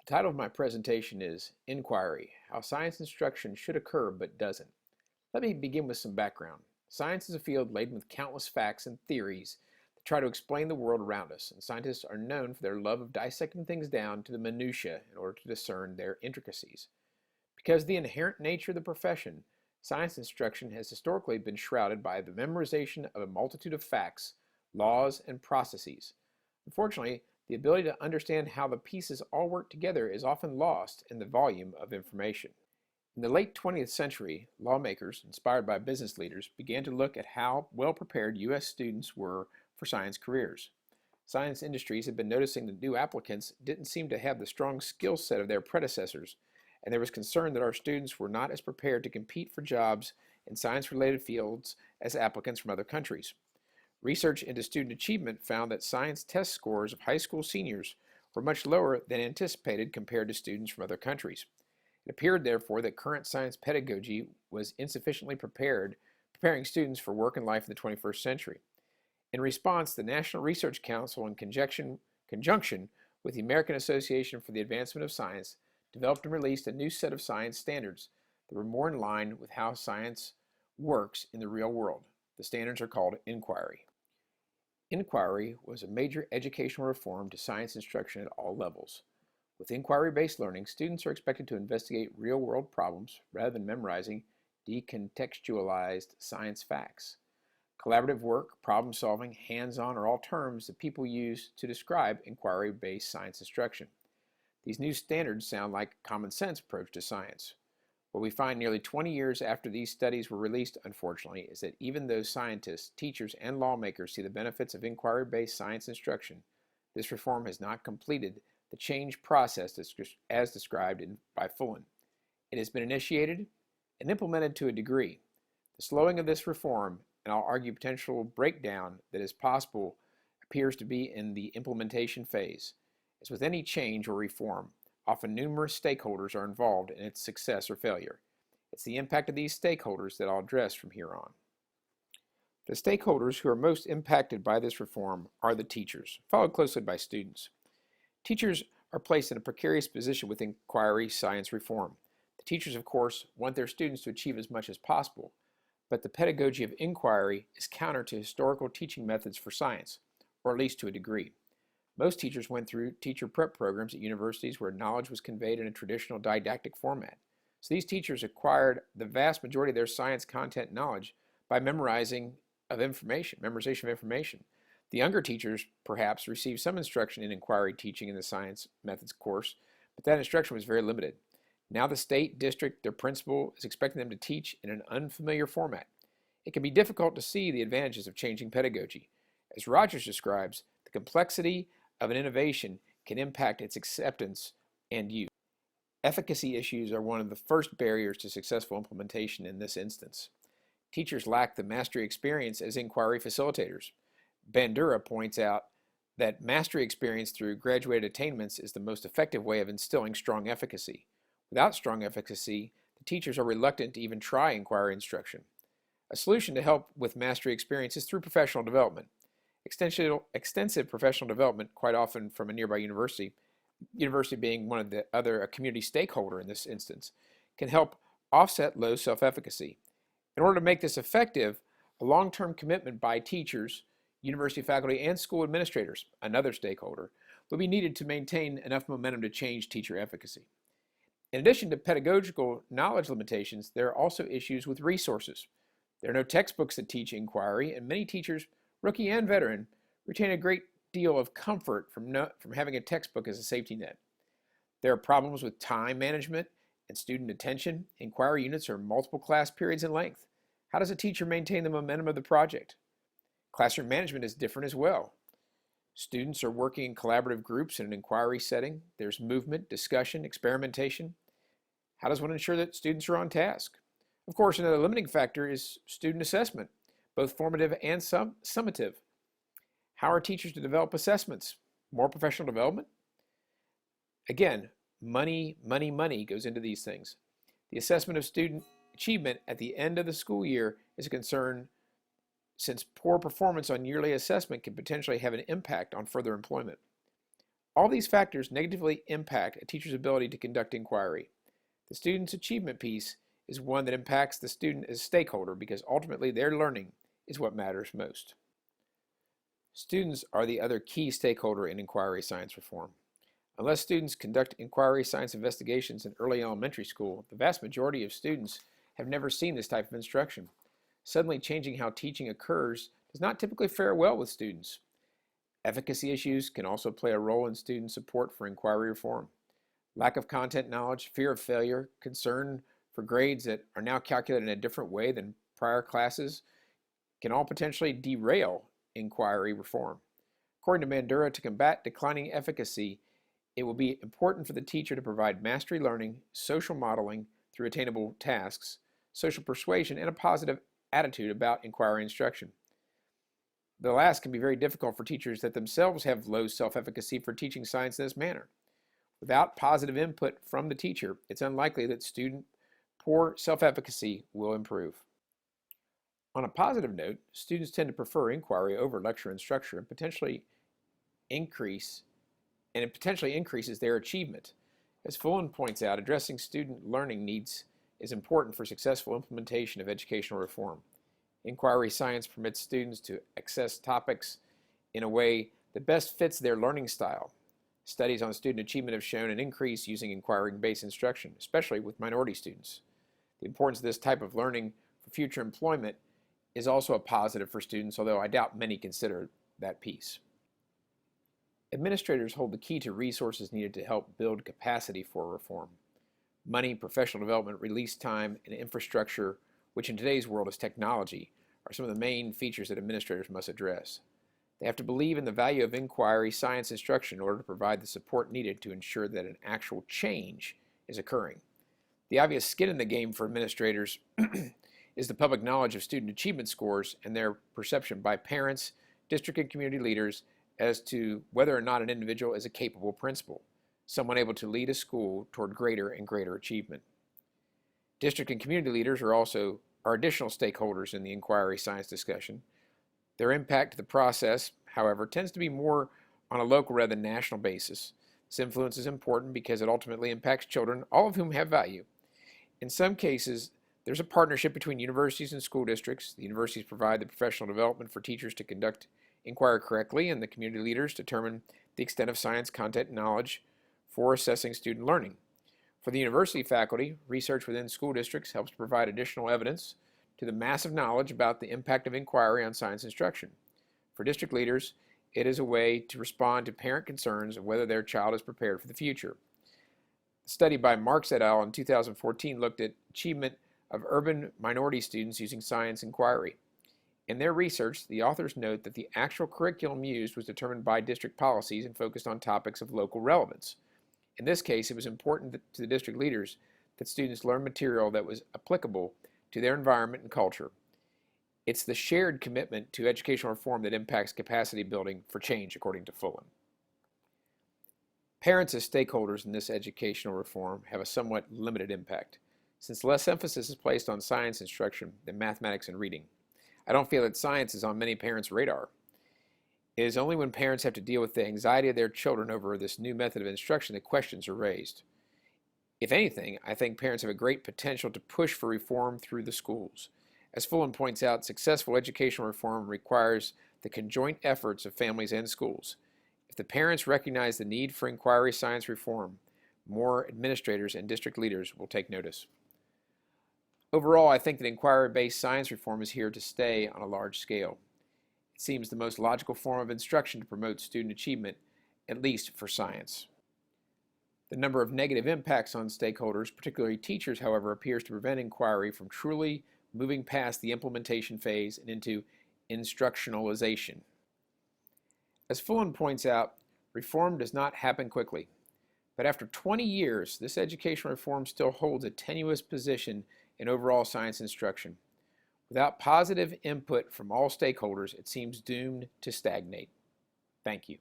The title of my presentation is Inquiry: How Science Instruction Should Occur But Doesn't. Let me begin with some background. Science is a field laden with countless facts and theories that try to explain the world around us, and scientists are known for their love of dissecting things down to the minutiae in order to discern their intricacies. Because of the inherent nature of the profession, science instruction has historically been shrouded by the memorization of a multitude of facts, laws, and processes. Unfortunately, the ability to understand how the pieces all work together is often lost in the volume of information. In the late 20th century, lawmakers, inspired by business leaders, began to look at how well prepared U.S. students were for science careers. Science industries had been noticing that new applicants didn't seem to have the strong skill set of their predecessors, and there was concern that our students were not as prepared to compete for jobs in science-related fields as applicants from other countries. Research into student achievement found that science test scores of high school seniors were much lower than anticipated compared to students from other countries. It appeared, therefore, that current science pedagogy was insufficiently preparing students for work and life in the 21st century. In response, the National Research Council, in conjunction with the American Association for the Advancement of Science, developed and released a new set of science standards that were more in line with how science works in the real world. The standards are called Inquiry. Inquiry was a major educational reform to science instruction at all levels. With inquiry-based learning, students are expected to investigate real-world problems rather than memorizing decontextualized science facts. Collaborative work, problem-solving, hands-on are all terms that people use to describe inquiry-based science instruction. These new standards sound like a common-sense approach to science. What we find nearly 20 years after these studies were released, unfortunately, is that even though scientists, teachers, and lawmakers see the benefits of inquiry-based science instruction, this reform has not completed the change process as described by Fullen. It has been initiated and implemented to a degree. The slowing of this reform, and I'll argue potential breakdown that is possible, appears to be in the implementation phase. As with any change or reform, often numerous stakeholders are involved in its success or failure. It's the impact of these stakeholders that I'll address from here on. The stakeholders who are most impacted by this reform are the teachers, followed closely by students. Teachers are placed in a precarious position with inquiry science reform. The teachers, of course, want their students to achieve as much as possible, but the pedagogy of inquiry is counter to historical teaching methods for science, or at least to a degree. Most teachers went through teacher prep programs at universities where knowledge was conveyed in a traditional didactic format. So these teachers acquired the vast majority of their science content knowledge by memorization of information. The younger teachers, perhaps, received some instruction in inquiry teaching in the science methods course, but that instruction was very limited. Now the state, district, their principal is expecting them to teach in an unfamiliar format. It can be difficult to see the advantages of changing pedagogy. As Rogers describes, the complexity of an innovation can impact its acceptance and use. Efficacy issues are one of the first barriers to successful implementation in this instance. Teachers lack the mastery experience as inquiry facilitators. Bandura points out that mastery experience through graduated attainments is the most effective way of instilling strong efficacy. Without strong efficacy, the teachers are reluctant to even try inquiry instruction. A solution to help with mastery experience is through professional development. Extensive professional development, quite often from a nearby university being one of the other community stakeholder in this instance, can help offset low self-efficacy. In order to make this effective, a long-term commitment by teachers, university faculty, and school administrators, another stakeholder, will be needed to maintain enough momentum to change teacher efficacy. In addition to pedagogical knowledge limitations, there are also issues with resources. There are no textbooks that teach inquiry, and many teachers, rookie and veteran, retain a great deal of comfort from having a textbook as a safety net. There are problems with time management and student attention. Inquiry units are multiple class periods in length. How does a teacher maintain the momentum of the project? Classroom management is different as well. Students are working in collaborative groups in an inquiry setting. There's movement, discussion, experimentation. How does one ensure that students are on task? Of course, another limiting factor is student assessment, both formative and summative. How are teachers to develop assessments? More professional development? Again, money goes into these things. The assessment of student achievement at the end of the school year is a concern, since poor performance on yearly assessment can potentially have an impact on further employment. All these factors negatively impact a teacher's ability to conduct inquiry. The student's achievement piece is one that impacts the student as a stakeholder because ultimately their learning is what matters most. Students are the other key stakeholder in inquiry science reform. Unless students conduct inquiry science investigations in early elementary school, the vast majority of students have never seen this type of instruction. Suddenly changing how teaching occurs does not typically fare well with students. Efficacy issues can also play a role in student support for inquiry reform. Lack of content knowledge, fear of failure, concern for grades that are now calculated in a different way than prior classes can all potentially derail inquiry reform. According to Mandura, to combat declining efficacy, it will be important for the teacher to provide mastery learning, social modeling through attainable tasks, social persuasion, and a positive attitude about inquiry instruction. The last can be very difficult for teachers that themselves have low self-efficacy for teaching science in this manner. Without positive input from the teacher, it's unlikely that student poor self-efficacy will improve. On a positive note, students tend to prefer inquiry over lecture and structure and it potentially increases their achievement. As Fullen points out, addressing student learning needs is important for successful implementation of educational reform. Inquiry science permits students to access topics in a way that best fits their learning style. Studies on student achievement have shown an increase using inquiry-based instruction, especially with minority students. The importance of this type of learning for future employment is also a positive for students, although I doubt many consider that piece. Administrators hold the key to resources needed to help build capacity for reform. Money, professional development, release time, and infrastructure, which in today's world is technology, are some of the main features that administrators must address. They have to believe in the value of inquiry science instruction in order to provide the support needed to ensure that an actual change is occurring. The obvious skin in the game for administrators is the public knowledge of student achievement scores and their perception by parents, district and community leaders as to whether or not an individual is a capable principal, someone able to lead a school toward greater and greater achievement. District and community leaders are additional stakeholders in the inquiry science discussion. Their impact to the process, however, tends to be more on a local rather than national basis. This influence is important because it ultimately impacts children, all of whom have value. In some cases, there's a partnership between universities and school districts. The universities provide the professional development for teachers to conduct inquiry correctly, and the community leaders determine the extent of science content knowledge for assessing student learning. For the university faculty, research within school districts helps provide additional evidence to the massive knowledge about the impact of inquiry on science instruction. For district leaders, it is a way to respond to parent concerns of whether their child is prepared for the future. A study by Marks et al. In 2014 looked at achievement of urban minority students using science inquiry. In their research, the authors note that the actual curriculum used was determined by district policies and focused on topics of local relevance. In this case, it was important to the district leaders that students learn material that was applicable to their environment and culture. It's the shared commitment to educational reform that impacts capacity building for change, according to Fullen. Parents as stakeholders in this educational reform have a somewhat limited impact, since less emphasis is placed on science instruction than mathematics and reading. I don't feel that science is on many parents' radar. It is only when parents have to deal with the anxiety of their children over this new method of instruction that questions are raised. If anything, I think parents have a great potential to push for reform through the schools. As Fullen points out, successful educational reform requires the conjoint efforts of families and schools. If the parents recognize the need for inquiry science reform, more administrators and district leaders will take notice. Overall, I think that inquiry-based science reform is here to stay on a large scale. It seems the most logical form of instruction to promote student achievement, at least for science. The number of negative impacts on stakeholders, particularly teachers, however, appears to prevent inquiry from truly moving past the implementation phase and into instructionalization. As Fullen points out, reform does not happen quickly. But after 20 years, this educational reform still holds a tenuous position in overall science instruction. Without positive input from all stakeholders, it seems doomed to stagnate. Thank you.